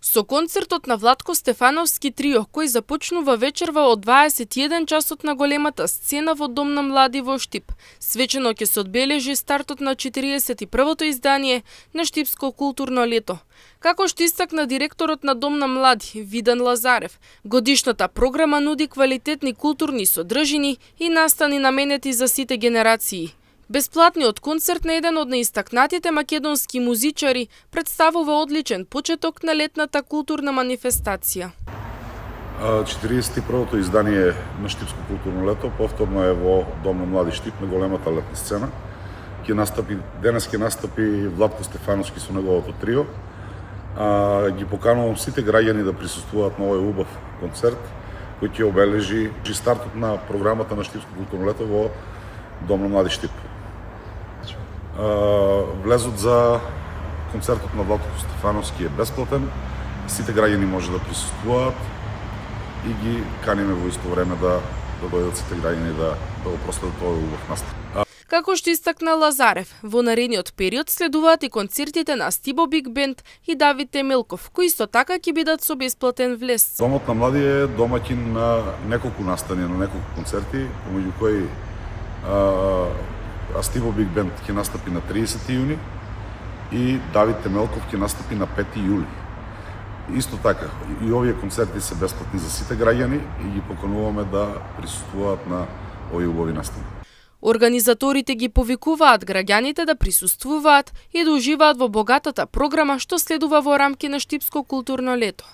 Со концертот на Владко Стефановски трио, кој започнува вечерва од 21 часот на големата сцена во Дом на млади во Штип, свечено ќе се одбележи стартот на 41-то издание на Штипско културно лето. Како што истакна директорот на Дом на млади, Видан Лазарев, годишната програма нуди квалитетни културни содржини и настани наменети за сите генерации. Бесплатниот концерт на еден од наистакнатите македонски музичари представува одличен почеток на летната културна манифестација. 41-то издание на Штипско културно лето повторно е во Дом на млади Штип на големата летна сцена. Денес ќе настапи Владко Стефановски со неговото трио. Ги поканувам сите граѓани да присуствуваат на овој убав концерт кој ќе обележи стартот на програмата на Штипско културно лето во Дом на млади Штип. Влезот за концертот на Владко Стефановски е бесплатен, сите граѓани може да присуствуваат и ги каниме во исто време да дојдат сите граѓани да го проследат овој убав настан. Како што истакна Лазарев, во наредниот период следуваат и концертите на Стибо Биг Бенд и Давид Темелков, кои исто така ќе бидат со бесплатен влез. Домот на млади е домаќин на неколку настани, на неколку концерти, помеѓу кои Стибо Биг Бенд ќе настапи на 30 јуни и Давид Темелков ќе настапи на 5 јули. Исто така, и овие концерти се бесплатни за сите граѓани и ги покануваме да присуствуваат на овие убави настани. Организаторите ги повикуваат граѓаните да присуствуваат и да уживаат во богатата програма што следува во рамки на Штипско културно лето.